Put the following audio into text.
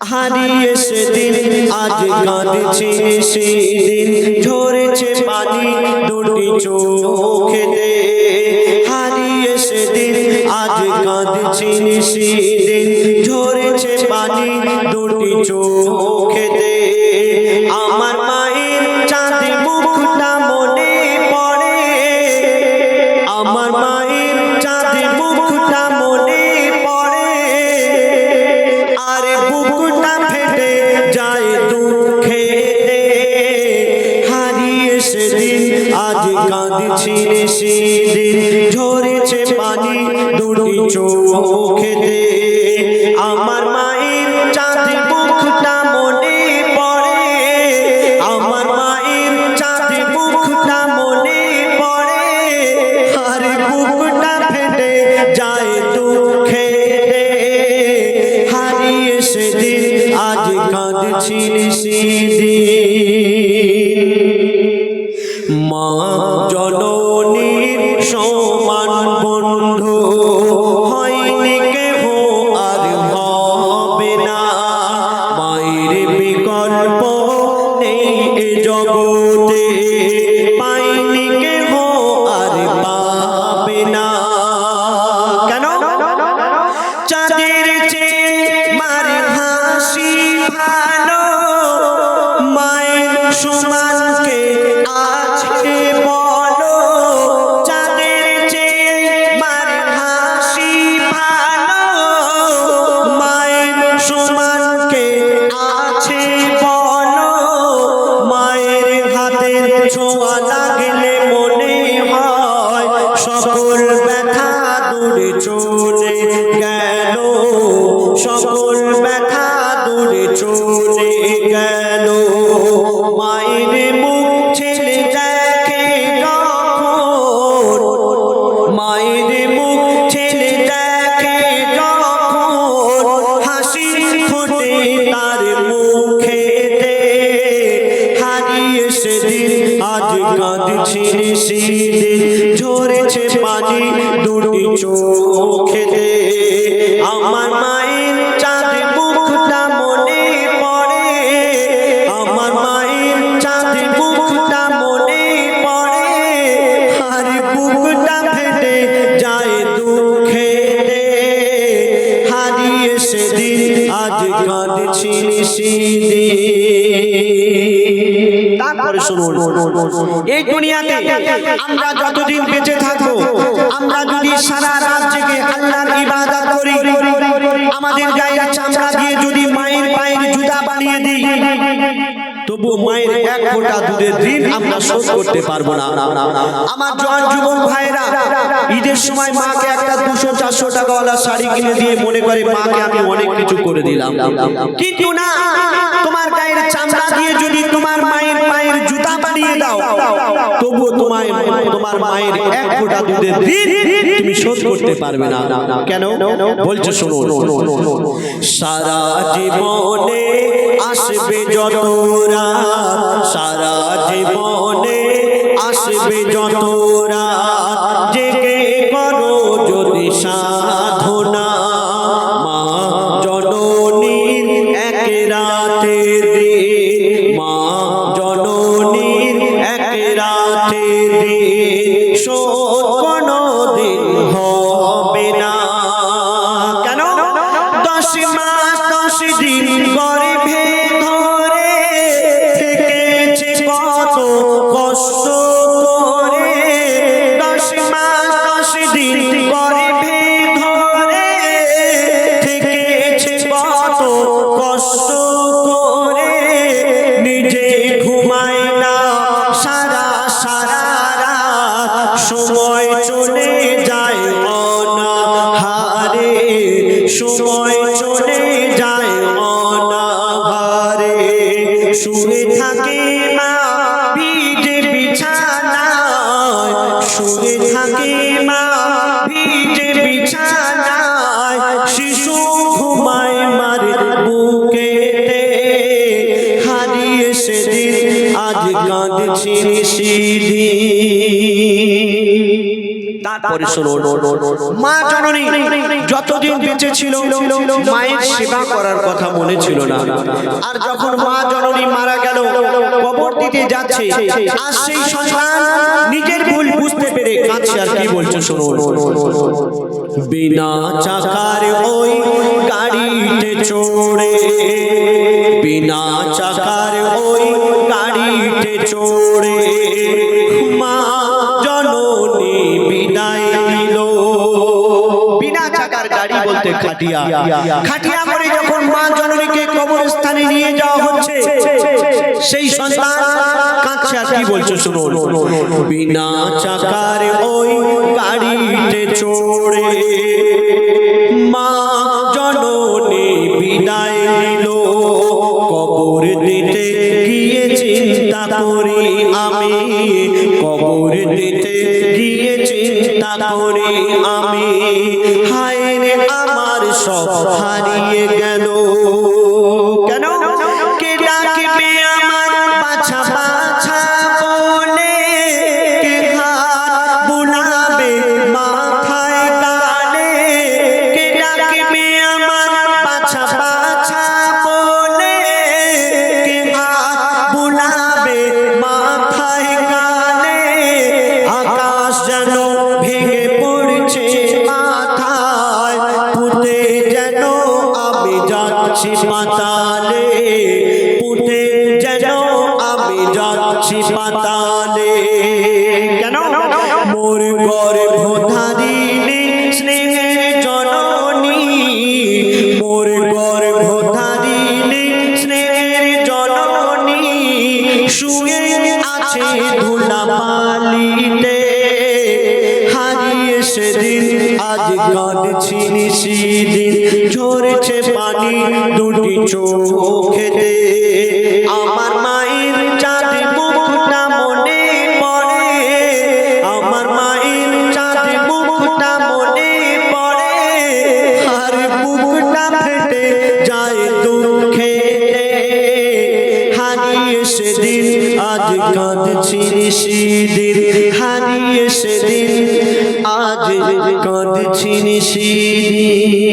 হারিয়ে সেদিন আজ কাঁদছি সেদিন ঝরেছে পানি দুটি চোখেতে। হারিয়ে সেদিন আজ কাঁদছি সেদিন ঝরেছে পানি দুটি চোখেতে। আমার মায়ের চাঁদ মুখটা মনে পড়ে, আমার মায়ের চাঁদ মুখটা মনে পড়ে। আরে বুকটা ফেটে যায় দুঃখেতে। হারিয়ে সেদিন আজ কাঁদছি সেদিন ঝরেছে পানি দুটি চোখেতে। আমার মায়ের চাঁদ মুখটা মনে পড়ে, আমার মায়ের চাঁদ মুখটা মনে পড়ে। আরে বুকটা ফেটে যায় দুঃখেতে। হারিয়ে সেদিন আজ কাঁদছি সেদিন। মা জননীর সমান বন্ধু হয়নি কেহ আর হবে না। মায়ের বিকল্প নেই এ জগতে, পাইনি কেহ আর পাবে না। কেন? চাঁদের চেয়ে মার হাসি ভালো, মায়ের সমান কে আছে বলো। চাঁদের চেয়ে মার হাসি ভালো, মায়ের সমান কে আছে বলো। মায়ের হাতের ছোঁয়া লাগলে মনে হয় সকল ব্যথা দূরে চলে গেল, সকল ব্যথা দূরে চলে গেল। মায়ের মুখ ছেলে দেখে যখন, মায়ের মুখ ছেলে দেখে যখন, হাসি ফোটে তার মুখেতে। হারিয়ে সেদিন আজ কাঁদছি সেদিন ঝরেছে পানি দুটি চোখেতে। আমার মায়ের চাঁদ মুখটা মনে পড়ে, আমার মায়ের চাঁদ মুখটা মনে পড়ে। আর বুকটা ফেটে যায় দুঃখেতে। হারিয়ে সেদিন আজ কাঁদছি সেদিন। তারপরে শুনুন, এই দুনিয়াতে আমরা যতদিন বেঁচে থাকবো, আমরা যদি সারা রাত জেগে আল্লাহর ইবাদত করি, আমাদের গায়ের চামড়া দিয়ে যদি মায়ের পায়ের জুতা বানিয়ে দিই, তবু মায়ের এক ফোঁটা দুধের ঋণ আমরা শোধ করতে পারবো না। আমার জওয়ান যুবক ভাইরা ঈদের সময় মাকে একটা 200-400 টাকাওয়ালা শাড়ি কিনে দিয়ে মনে করে মাকে আমি অনেক কিছু করে দিলাম। কিন্তু না, তোমার গায়ের চামড়া দিয়ে যদি তোমার মায়ের পায়ের জুতা বানিয়ে দাও, তবুও তোমার মায়ের এক ফোঁটা দুধের ঋণ তুমি শোধ করতে পারবে না। কেন বলছো শোনো। সারা জীবনে আসবে যত রাত, সারা জীবনে আসবে যত রাত, জেগে করো যদি সাধনা। মা জননীর এক রাতে দিন, মা জননীর এক রাতে দিন শোধ কোনোদিন হবে না। কেন? 10 মাস 10 দিন গর্ভে ধরে থেকেছে কত কষ্ট করে। 10 মাস 10 দিন গর্ভে ধরে থেকেছে কত কষ্ট করে। নিজে ঘুমায় না সারা সারা রাত, সময় চলে যায় অনাহারে, সময় চলে যায় অনাহারে। শুয়ে থাকে মা ভিজে বিছানায়, শুয়ে থাকে মা ভিজে বিছানায়। শিশু ঘুমায় মার বুকেতে। হারিয়ে সেদিন আজ কাঁদছি সেদিন। করে শোনো, মা জননী যতদিন বেঁচে ছিল মায়ের সেবা করার কথা মনে ছিল না। আর যখন মা জননী মারা গেল, কবর দিতে যাচ্ছে, আর সেই সন্তান নিজের ভুল বুঝতে পেরে কাঁদছে। আর কি বলছে শোনো, বিনা চাকার ওই গাড়িতে চড়ে, বিনা চাকার ওই গাড়িতে চড়ে মা জননী বিদায় নিল। বিনা চাকার গাড়ি বলতে খাটিয়া, খাটিয়া করে যখন মা জননীকে কবরস্থানে নিয়ে যাওয়া হচ্ছে, সেই সন্তান কাঁদছে। আর কি বলছে শোনো, বিনা চাকার ওই গাড়িতে চড়ে মা জননী বিদায় নিল। কবর দিতে গিয়ে চিন্তা করি আমি, কবর দিতে গিয়ে চিন্তা করি আমি, হায় রে আমার সব হারিয়ে গেল। কেন? কে ডাকবে আমার বাছা বাছা বলে, কে হাত বুলাবে মাথায় গালে, কে ডাকবে আমার বাছা বাছা বলে, কে হাত বুলাবে মাথায় গালে। আকাশ যেন ভেঙে পড়ছে মাথায়, পুঁতে যেন আমি যাচ্ছি পাতালে, পুঁতে যেন আমি যাচ্ছি পাতালে। কেন? মোর গর্ভধারিণী স্নেহের জননী, মোর গর্ভধারিণী স্নেহের জননী শুয়ে আছে ধুলাবালিতে। হারিয়ে সেদিন আজ কাঁদছি নিশিদিন, ঝরছে পানি দুটি চোখেতে। আমার মায়ের চাঁদ মুখটা মনে পড়ে, আমার মায়ের চাঁদ মুখটা মনে পড়ে, আর বুকটা ফেটে যায় দুঃখেতে। হারিয়ে সেদিন আজ কাঁদছি নিশিদিন, হারিয়ে সেদিন আজ কাঁদছি নিশিদিন।